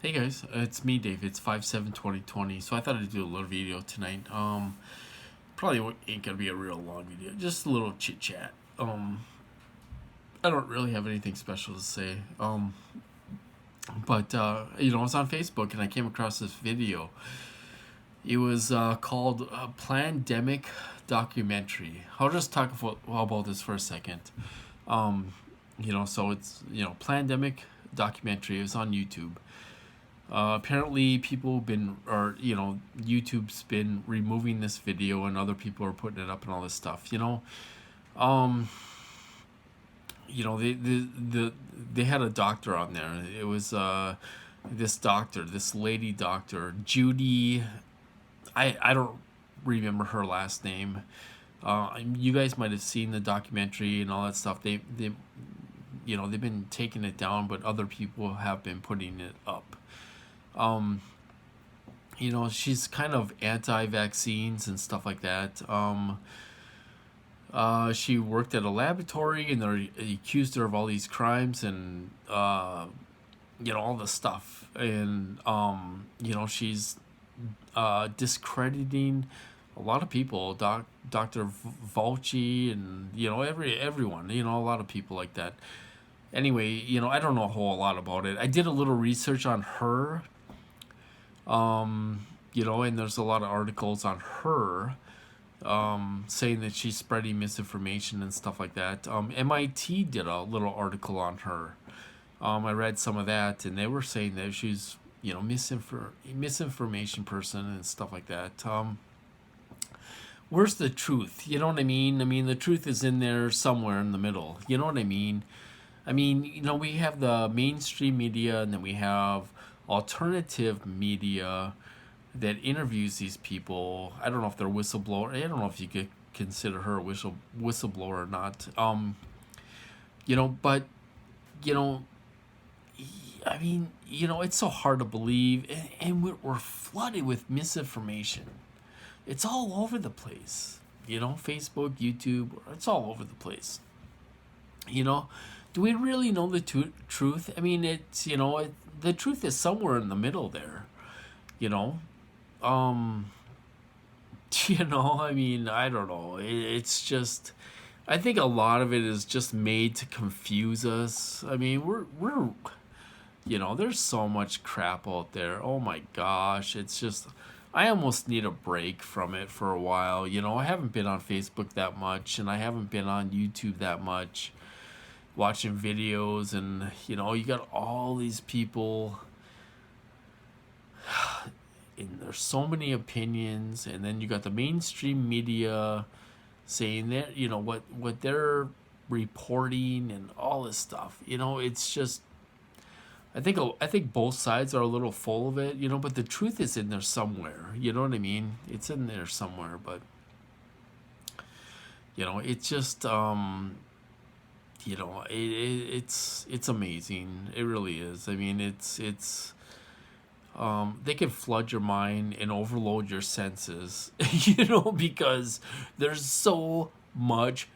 Hey guys, it's me, Dave. It's 5/7/2020. So I thought I'd do a little video tonight. Probably ain't gonna be a real long video, just a little chit chat. I don't really have anything special to say. But I was on Facebook and I came across this video. It was called Plandemic Documentary. I'll just talk about this for a second. So it's Plandemic Documentary. It was on YouTube. Apparently, people have been, YouTube's been removing this video, and other people are putting it up and all this stuff. Um, they had a doctor on there. It was this lady doctor, Judy. I don't remember her last name. You guys might have seen the documentary and all that stuff. They've been taking it down, but other people have been putting it up. She's kind of anti-vaccines and stuff like that. She worked at a laboratory and they accused her of all these crimes and, all this stuff. And, she's discrediting a lot of people, Dr. Fauci and, everyone, a lot of people like that. Anyway, I don't know a whole lot about it. I did a little research on her. And there's a lot of articles on her saying that she's spreading misinformation and stuff like that. MIT did a little article on her. I read some of that, and they were saying that she's, misinformation person and stuff like that. Where's the truth? You know what I mean? I mean, the truth is in there somewhere in the middle. You know what I mean? We have the mainstream media, and then we have alternative media that interviews these people. I don't know if they're whistleblower. I don't know if you could consider her a whistleblower or not. But it's so hard to believe, and we're flooded with misinformation. It's all over the place. Facebook, YouTube, it's all over the place. Do we really know the truth? I mean, the truth is somewhere in the middle there, I don't know. It's just, I think a lot of it is just made to confuse us. I mean, we're there's so much crap out there. Oh my gosh. It's just, I almost need a break from it for a while. I haven't been on Facebook that much, and I haven't been on YouTube that much watching videos, and you got all these people and there's so many opinions, and then you got the mainstream media saying that what they're reporting and all this stuff. It's just, I think both sides are a little full of it, but the truth is in there somewhere. You know what I mean? It's in there somewhere, but it's just it's amazing. It really is. I mean, it's they can flood your mind and overload your senses, because there's so much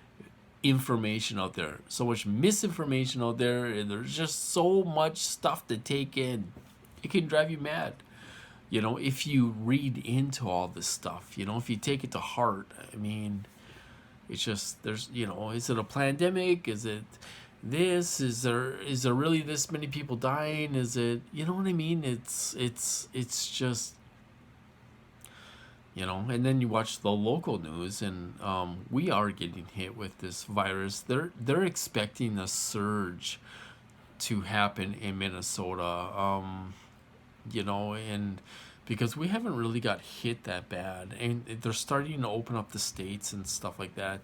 information out there, so much misinformation out there, and there's just so much stuff to take in. It can drive you mad, if you read into all this stuff, if you take it to heart. I mean, it's just, there's, is it a pandemic? Is it this? Is there really this many people dying? Is it, you know what I mean? It's just, and then you watch the local news, and we are getting hit with this virus. They're expecting a surge to happen in Minnesota, and because we haven't really got hit that bad, and they're starting to open up the states and stuff like that.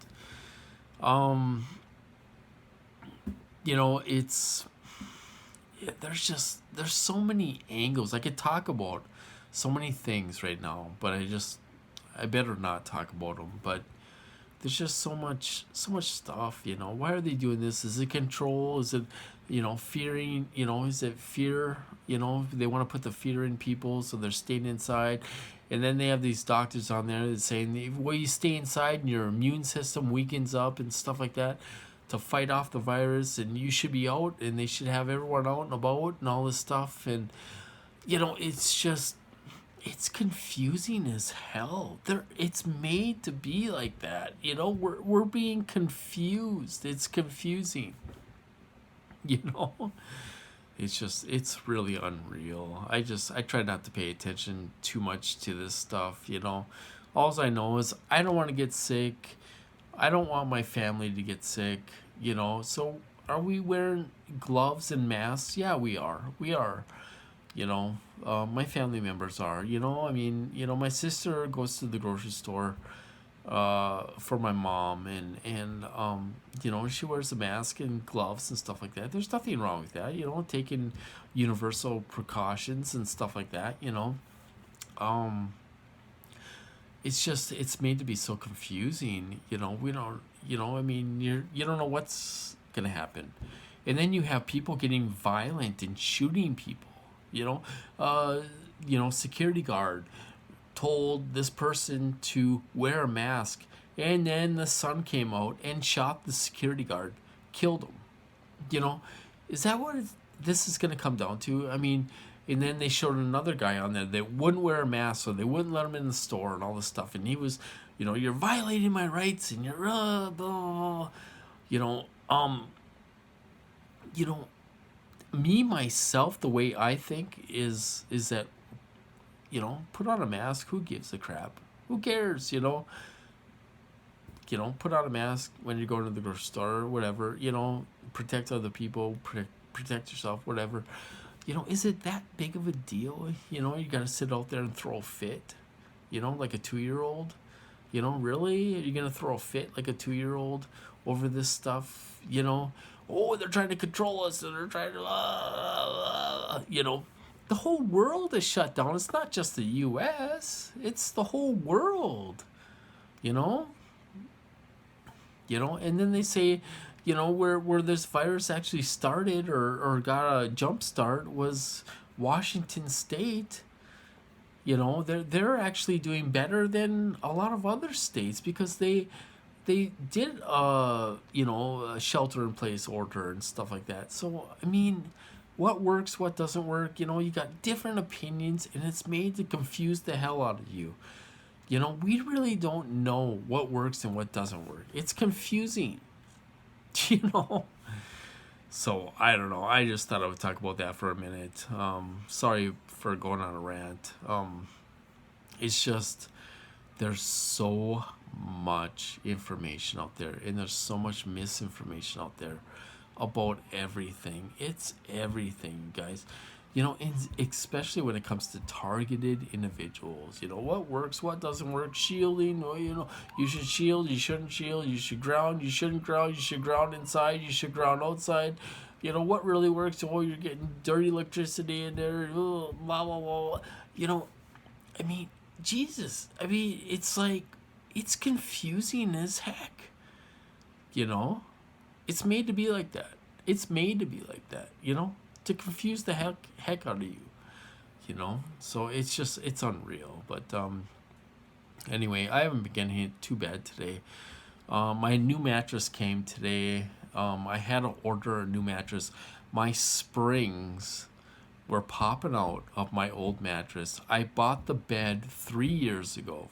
It's, there's so many angles. I could talk about so many things right now, but I better not talk about them. But there's just so much stuff. Why are they doing this? Is it control? Is it fearing? Is it fear? They want to put the fear in people, so they're staying inside. And then they have these doctors on there that saying, well, you stay inside and your immune system weakens up and stuff like that to fight off the virus, and you should be out, and they should have everyone out and about and all this stuff. And it's just, it's confusing as hell. It's made to be like that. We're being confused. It's confusing. You know, it's really unreal. I try not to pay attention too much to this stuff. All I know is I don't want to get sick. I don't want my family to get sick. So are we wearing gloves and masks? Yeah, we are. We are. My family members are. I mean, my sister goes to the grocery store for my mom, and she wears a mask and gloves and stuff like that. There's nothing wrong with that. Taking universal precautions and stuff like that. Um, it's just, it's made to be so confusing. We don't. I mean, you don't know what's gonna happen, and then you have people getting violent and shooting people. You know, uh, security guard told this person to wear a mask, and then the sun came out and shot the security guard, killed him. You know, is that what this is going to come down to? I mean, and then they showed another guy on there that wouldn't wear a mask, so they wouldn't let him in the store and all this stuff, and he was, you're violating my rights, and you're blah, blah. you know, um, you know, me myself, the way I think is that put on a mask. Who gives a crap? Who cares? Put on a mask when you're going to the grocery store or whatever. Protect other people, protect yourself, whatever. Is it that big of a deal? You got to sit out there and throw a fit, like a 2-year-old. Really? Are you going to throw a fit like a 2-year-old over this stuff? Oh, they're trying to control us, and they're trying to, the whole world is shut down. It's not just the U.S. It's the whole world, you know? And then they say, where this virus actually started or got a jump start was Washington State. They're actually doing better than a lot of other states because they did a shelter in place order and stuff like that. So I mean, what works, what doesn't work, you got different opinions, and it's made to confuse the hell out of you. We really don't know what works and what doesn't work. It's confusing. you know so I don't know, I just thought I would talk about that for a minute. Sorry for going on a rant. It's just, there's so much information out there, and there's so much misinformation out there about everything. It's everything, guys. And especially when it comes to targeted individuals. What works, what doesn't work. Shielding, you should shield, you shouldn't shield, you should ground, you shouldn't ground, you should ground inside, you should ground outside. What really works? Oh, you're getting dirty electricity in there, blah, blah, blah, blah. I mean, Jesus. I mean, it's like, it's confusing as heck. It's made to be like that. It's made to be like that, to confuse the heck out of you. So it's unreal. But anyway, I haven't been getting hit too bad today. My new mattress came today. I had to order a new mattress. My springs were popping out of my old mattress. I bought the bed 3 years ago,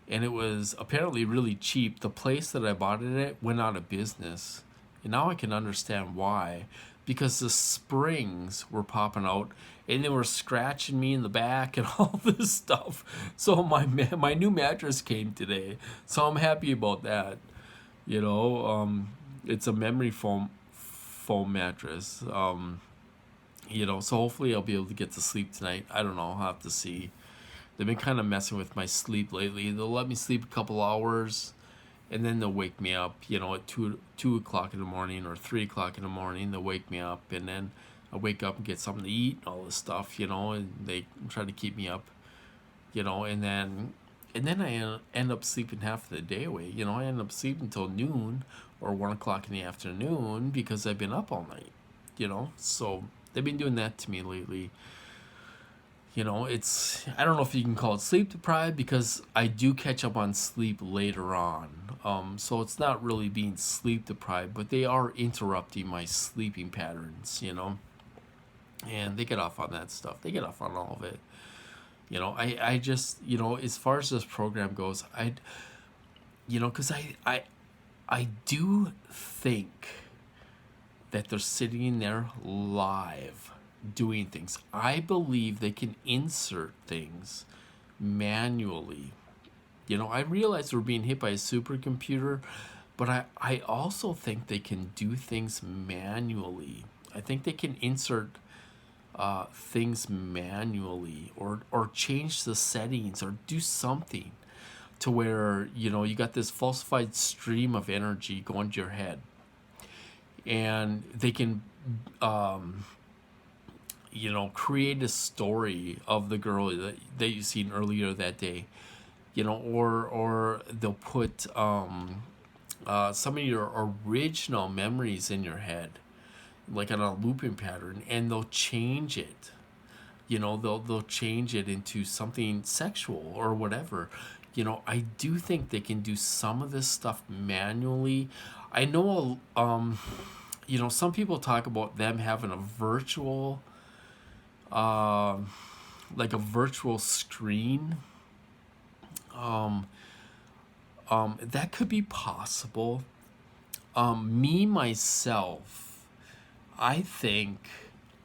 and it was apparently really cheap. The place that I bought it at went out of business, and now I can understand why, because the springs were popping out and they were scratching me in the back and all this stuff. So my new mattress came today, so I'm happy about that. It's a memory foam mattress. So hopefully I'll be able to get to sleep tonight. I don't know, I'll have to see. They've been kind of messing with my sleep lately. They'll let me sleep a couple hours, and then they'll wake me up, at 2 o'clock in the morning or 3 o'clock in the morning. They'll wake me up, and then I wake up and get something to eat and all this stuff, and they try to keep me up, and then I end up sleeping half of the day away. I end up sleeping until noon or 1 o'clock in the afternoon because I've been up all night, So they've been doing that to me lately. I don't know if you can call it sleep deprived, because I do catch up on sleep later on. So it's not really being sleep deprived, but they are interrupting my sleeping patterns, and they get off on that stuff. They get off on all of it. I just, as far as this program goes, because I do think that they're sitting there live doing things. I believe they can insert things manually. I realize we're being hit by a supercomputer, but I also think they can do things manually. I think they can insert things manually, or change the settings, or do something to where you got this falsified stream of energy going to your head, and they can create a story of the girl that you seen earlier that day, or they'll put some of your original memories in your head, like on a looping pattern, and they'll change it. They'll change it into something sexual or whatever. I do think they can do some of this stuff manually. I know, some people talk about them having a virtual, like a virtual screen. That could be possible. Me myself, I think,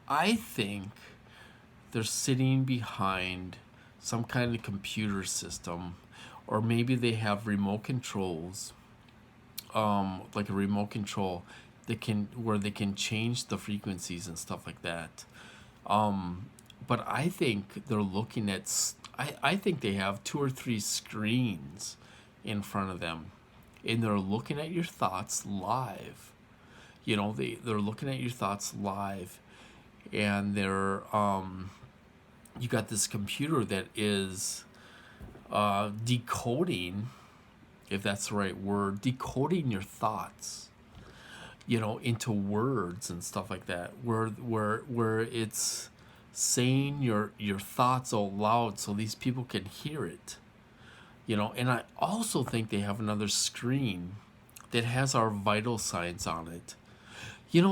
I think they're sitting behind some kind of computer system, or maybe they have remote controls, like a remote control that can where they can change the frequencies and stuff like that. But I think they're looking at. I think they have two or three screens in front of them, and they're looking at your thoughts live. They're looking at your thoughts live, and they're you got this computer that is decoding, if that's the right word, decoding your thoughts, into words and stuff like that, where it's saying your thoughts out loud so these people can hear it. And I also think they have another screen that has our vital signs on it.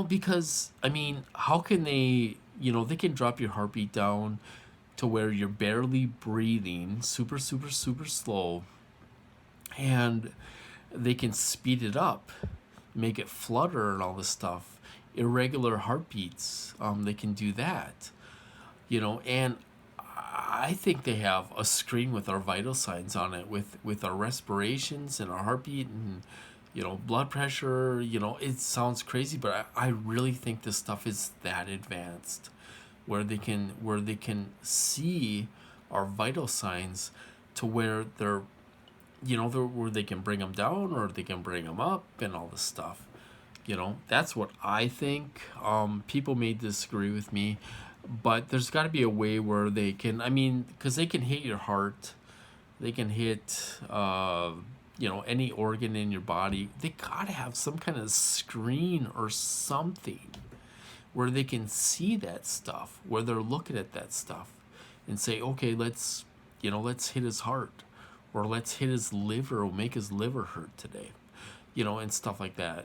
Because I mean, how can they? They can drop your heartbeat down to where you're barely breathing, super, super, super slow, and they can speed it up, make it flutter and all this stuff. Irregular heartbeats, they can do that. And I think they have a screen with our vital signs on it, with our respirations and our heartbeat and blood pressure. It sounds crazy, but I really think this stuff is that advanced, where they can see our vital signs to where they're where they can bring them down or they can bring them up and all this stuff. That's what I think. People may disagree with me, but there's got to be a way where they can, because they can hit your heart, they can hit any organ in your body. They gotta have some kind of screen or something where they can see that stuff, where they're looking at that stuff and say, okay, let's hit his heart, or let's hit his liver, or make his liver hurt today, and stuff like that.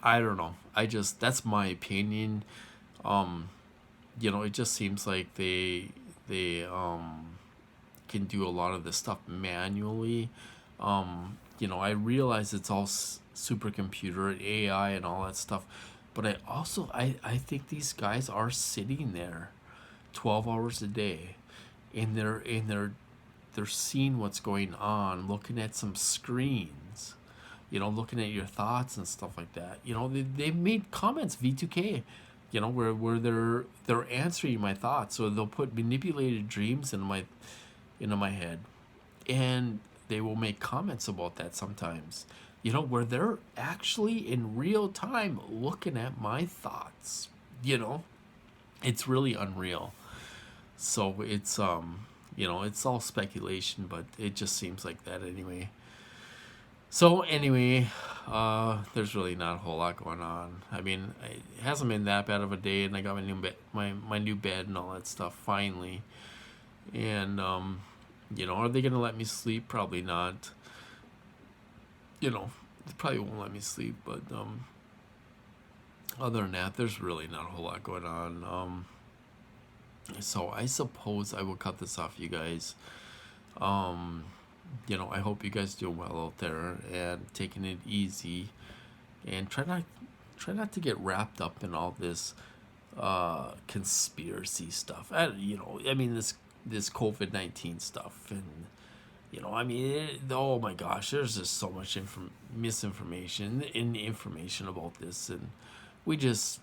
I don't know. That's my opinion. It just seems like they can do a lot of this stuff manually. I realize it's all supercomputer and AI and all that stuff, but I think these guys are sitting there 12 hours a day, and they're seeing what's going on, looking at some screens, looking at your thoughts and stuff like that. They've made comments, V2K, where they're answering my thoughts, or they'll put manipulated dreams into my head, and they will make comments about that sometimes, where they're actually in real time looking at my thoughts. It's really unreal. So it's it's all speculation, but it just seems like that anyway. So anyway, there's really not a whole lot going on. It hasn't been that bad of a day, and I got my new bed, my new bed and all that stuff finally. And are they gonna let me sleep? Probably not. They probably won't let me sleep, but Other than that, there's really not a whole lot going on. So I suppose I will cut this off, you guys. Um, I hope you guys do well out there and taking it easy, and try not to get wrapped up in all this conspiracy stuff. I mean this COVID-19 stuff, and oh my gosh, there's just so much misinformation and information about this, and we just,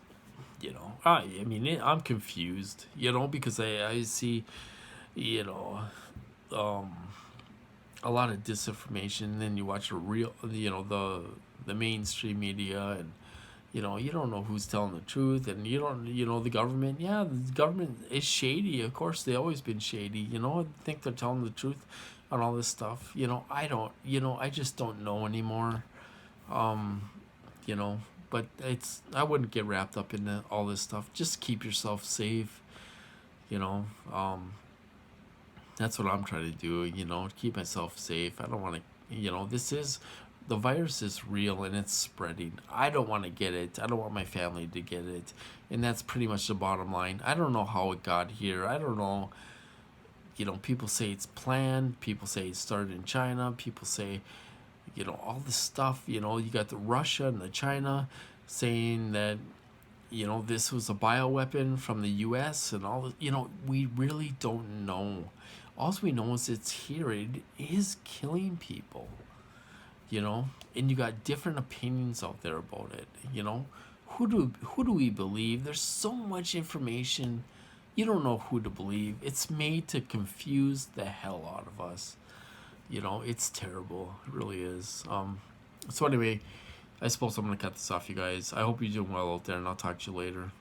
I'm confused, because I see, you know, um, a lot of disinformation. And then you watch the mainstream media, and you don't know who's telling the truth, and you don't, the government. Yeah, the government is shady. Of course, they always been shady. I think they're telling the truth on all this stuff. I don't. I just don't know anymore. Um, you know, but I wouldn't get wrapped up in all this stuff. Just keep yourself safe. You know, um, that's what I'm trying to do. Keep myself safe. I don't want to. The virus is real and it's spreading. I don't want to get it. I don't want my family to get it. And that's pretty much the bottom line. I don't know how it got here. I don't know. People say it's planned. People say it started in China. People say, all this stuff. You got the Russia and the China saying that, this was a bioweapon from the U.S. and all. We really don't know. All we know is it's here. It is killing people. And you got different opinions out there about it. Who do we believe? There's so much information, you don't know who to believe. It's made to confuse the hell out of us. It's terrible. It really is. So anyway, I suppose I'm gonna cut this off, you guys. I hope you're doing well out there, and I'll talk to you later.